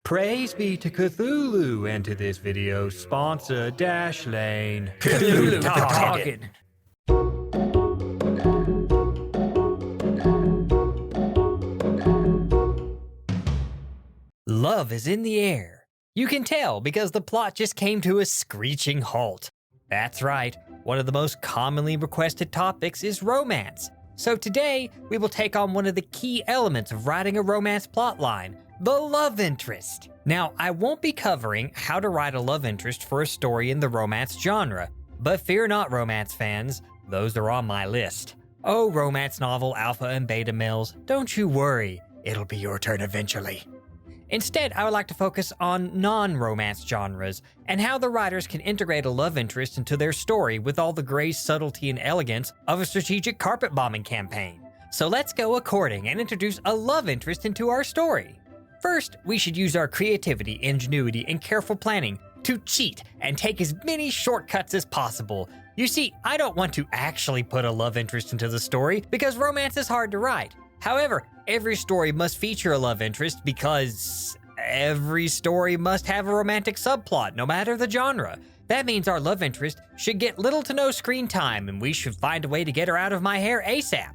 Praise be to Cthulhu, and to this video's sponsor, Dashlane. Cthulhu talking. Love is in the air. You can tell because the plot just came to a screeching halt. That's right, one of the most commonly requested topics is romance. So today, we will take on one of the key elements of writing a romance plotline, the love interest. Now, I won't be covering how to write a love interest for a story in the romance genre, but fear not, romance fans, those are on my list. Oh, romance novel alpha and beta males, don't you worry, it'll be your turn eventually. Instead, I would like to focus on non-romance genres and how the writers can integrate a love interest into their story with all the grace, subtlety, and elegance of a strategic carpet bombing campaign. So let's go according and introduce a love interest into our story. First, we should use our creativity, ingenuity, and careful planning to cheat and take as many shortcuts as possible. You see, I don't want to actually put a love interest into the story because romance is hard to write. However, every story must feature a love interest because every story must have a romantic subplot, no matter the genre. That means our love interest should get little to no screen time, and we should find a way to get her out of my hair ASAP.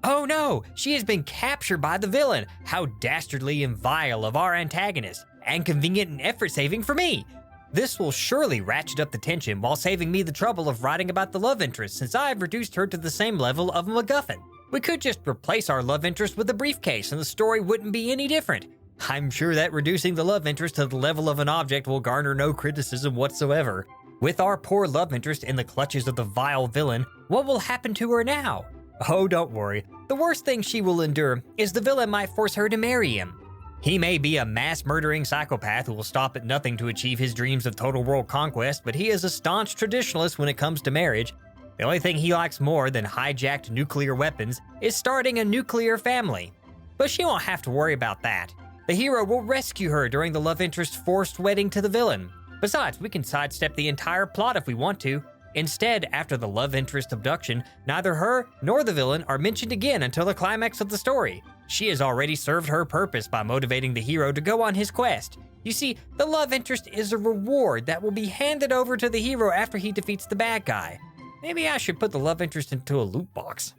Oh no, she has been captured by the villain. How dastardly and vile of our antagonist, and convenient and effort-saving for me. This will surely ratchet up the tension while saving me the trouble of writing about the love interest, since I have reduced her to the same level of a MacGuffin. We could just replace our love interest with a briefcase and the story wouldn't be any different. I'm sure that reducing the love interest to the level of an object will garner no criticism whatsoever. With our poor love interest in the clutches of the vile villain, what will happen to her now? Oh, don't worry. The worst thing she will endure is the villain might force her to marry him. He may be a mass-murdering psychopath who will stop at nothing to achieve his dreams of total world conquest, but he is a staunch traditionalist when it comes to marriage. The only thing he likes more than hijacked nuclear weapons is starting a nuclear family. But she won't have to worry about that. The hero will rescue her during the love interest's forced wedding to the villain. Besides, we can sidestep the entire plot if we want to. Instead, after the love interest abduction, neither her nor the villain are mentioned again until the climax of the story. She has already served her purpose by motivating the hero to go on his quest. You see, the love interest is a reward that will be handed over to the hero after he defeats the bad guy. Maybe I should put the love interest into a loot box.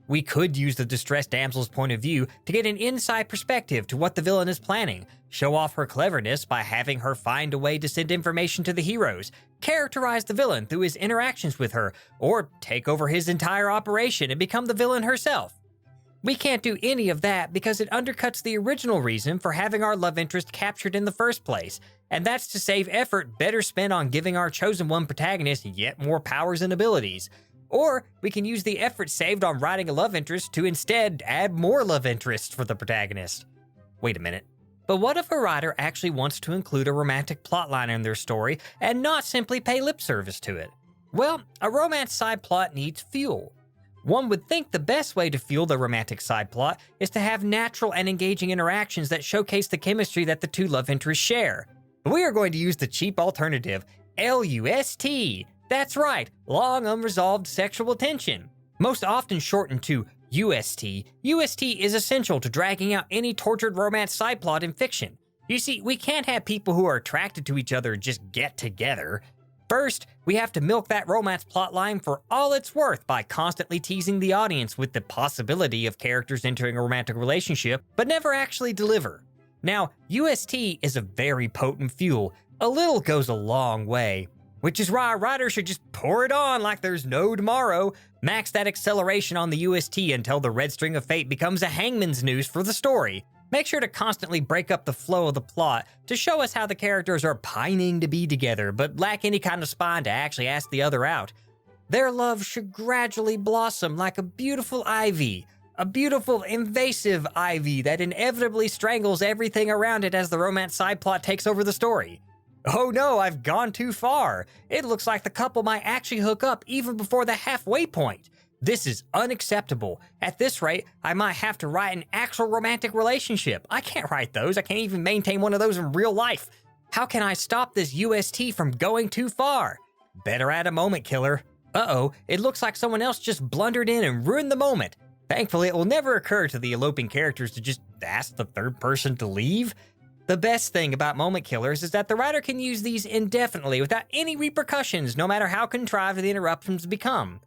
We could use the distressed damsel's point of view to get an inside perspective to what the villain is planning, show off her cleverness by having her find a way to send information to the heroes, characterize the villain through his interactions with her, or take over his entire operation and become the villain herself. We can't do any of that because it undercuts the original reason for having our love interest captured in the first place, and that's to save effort better spent on giving our chosen one protagonist yet more powers and abilities. Or we can use the effort saved on writing a love interest to instead add more love interests for the protagonist. Wait a minute. But what if a writer actually wants to include a romantic plotline in their story and not simply pay lip service to it? Well, a romance side plot needs fuel. One would think the best way to fuel the romantic side plot is to have natural and engaging interactions that showcase the chemistry that the two love interests share. But we are going to use the cheap alternative, LUST. That's right, long unresolved sexual tension. Most often shortened to UST. UST is essential to dragging out any tortured romance side plot in fiction. You see, we can't have people who are attracted to each other just get together. First, we have to milk that romance plotline for all it's worth by constantly teasing the audience with the possibility of characters entering a romantic relationship, but never actually deliver. Now, UST is a very potent fuel. A little goes a long way, which is why a writer should just pour it on like there's no tomorrow. Max that acceleration on the UST until the red string of fate becomes a hangman's noose for the story. Make sure to constantly break up the flow of the plot to show us how the characters are pining to be together, but lack any kind of spine to actually ask the other out. Their love should gradually blossom like a beautiful ivy, a beautiful, invasive ivy that inevitably strangles everything around it as the romance side plot takes over the story. Oh no, I've gone too far. It looks like the couple might actually hook up even before the halfway point. This is unacceptable. At this rate, I might have to write an actual romantic relationship. I can't write those. I can't even maintain one of those in real life. How can I stop this UST from going too far? Better add a moment killer. Uh-oh, it looks like someone else just blundered in and ruined the moment. Thankfully, it will never occur to the eloping characters to just ask the third person to leave. The best thing about moment killers is that the writer can use these indefinitely without any repercussions, no matter how contrived the interruptions become.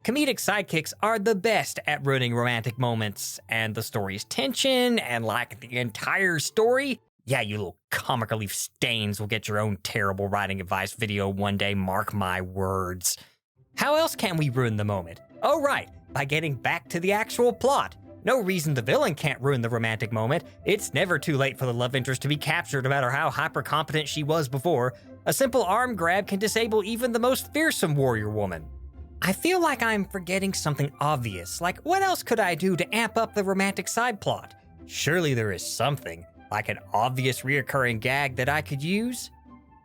Comedic sidekicks are the best at ruining romantic moments, and the story's tension and like the entire story. Yeah, you little comic relief stains will get your own terrible writing advice video one day, mark my words. How else can we ruin the moment? Oh right, by getting back to the actual plot. No reason the villain can't ruin the romantic moment. It's never too late for the love interest to be captured no matter how hyper-competent she was before. A simple arm grab can disable even the most fearsome warrior woman. I feel like I'm forgetting something obvious, like what else could I do to amp up the romantic side plot? Surely there is something, like an obvious reoccurring gag that I could use?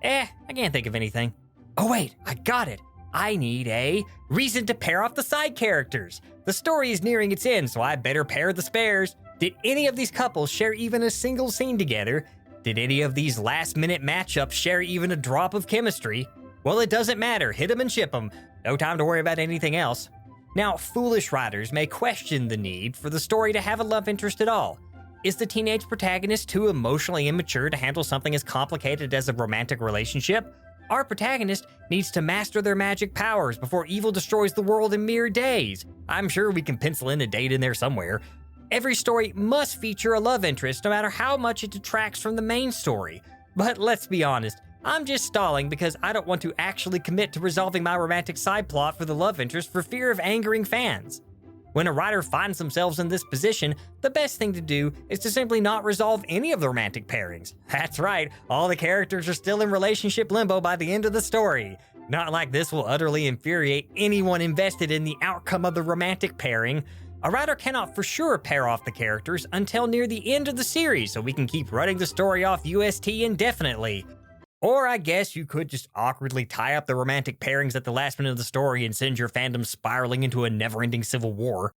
I can't think of anything. Oh wait, I got it. I need a reason to pair off the side characters. The story is nearing its end, so I better pair the spares. Did any of these couples share even a single scene together? Did any of these last-minute matchups share even a drop of chemistry? Well, it doesn't matter. Hit 'em and ship 'em. No time to worry about anything else. Now, foolish writers may question the need for the story to have a love interest at all. Is the teenage protagonist too emotionally immature to handle something as complicated as a romantic relationship? Our protagonist needs to master their magic powers before evil destroys the world in mere days. I'm sure we can pencil in a date in there somewhere. Every story must feature a love interest, no matter how much it detracts from the main story. But let's be honest, I'm just stalling because I don't want to actually commit to resolving my romantic side plot for the love interest for fear of angering fans. When a writer finds themselves in this position, the best thing to do is to simply not resolve any of the romantic pairings. That's right, all the characters are still in relationship limbo by the end of the story. Not like this will utterly infuriate anyone invested in the outcome of the romantic pairing. A writer cannot for sure pair off the characters until near the end of the series, so we can keep running the story off UST indefinitely. Or I guess you could just awkwardly tie up the romantic pairings at the last minute of the story and send your fandom spiraling into a never-ending civil war.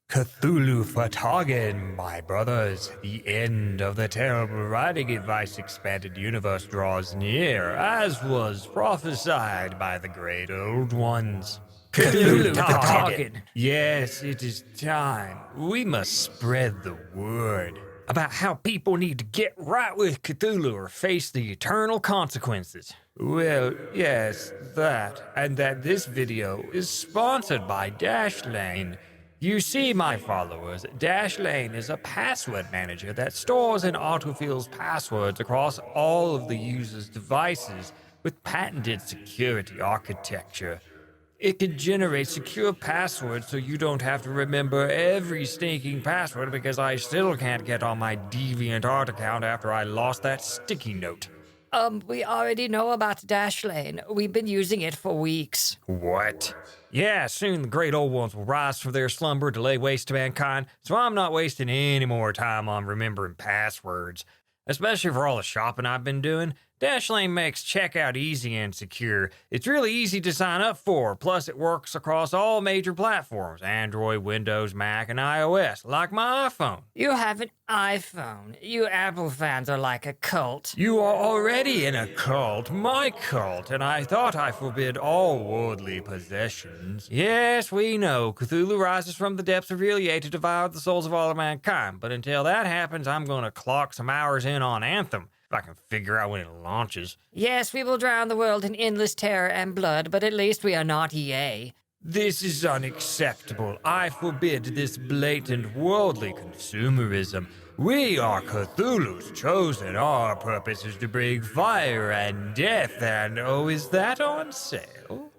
Cthulhu Fatagan, my brothers. The end of the terrible writing advice expanded universe draws near, as was prophesied by the great old ones. Cthulhu Fatagan! Yes, it is time. We must spread the word About how people need to get right with Cthulhu or face the eternal consequences. Well, yes, that, and that this video is sponsored by Dashlane. You see, my followers, Dashlane is a password manager that stores and autofills passwords across all of the user's devices with patented security architecture. It can generate secure passwords so you don't have to remember every stinking password because I still can't get on my DeviantArt account after I lost that sticky note. We already know about Dashlane. We've been using it for weeks. What? Yeah, soon the great old ones will rise from their slumber to lay waste to mankind, so I'm not wasting any more time on remembering passwords. Especially for all the shopping I've been doing, Dashlane makes checkout easy and secure. It's really easy to sign up for, plus it works across all major platforms, Android, Windows, Mac, and iOS, like my iPhone. You have an iPhone. You Apple fans are like a cult. You are already in a cult, my cult, and I thought I forbid all worldly possessions. Yes, we know, Cthulhu rises from the depths of R'lyeh to devour the souls of all of mankind, but until that happens, I'm gonna clock some hours in on Anthem. If I can figure out when it launches. Yes, we will drown the world in endless terror and blood, but at least we are not EA. This is unacceptable. I forbid this blatant worldly consumerism. We are Cthulhu's chosen. Our purpose is to bring fire and death, and oh, is that on sale?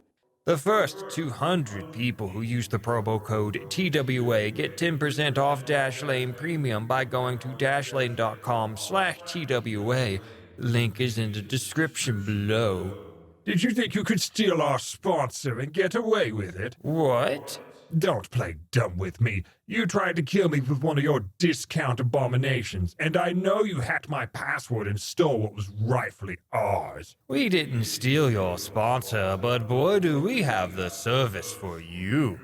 The first 200 people who use the promo code TWA get 10% off Dashlane Premium by going to dashlane.com/TWA. Link is in the description below. Did you think you could steal our sponsor and get away with it? What? Don't play dumb with me. You tried to kill me with one of your discount abominations, and I know you hacked my password and stole what was rightfully ours. We didn't steal your sponsor, but boy do we have the service for you.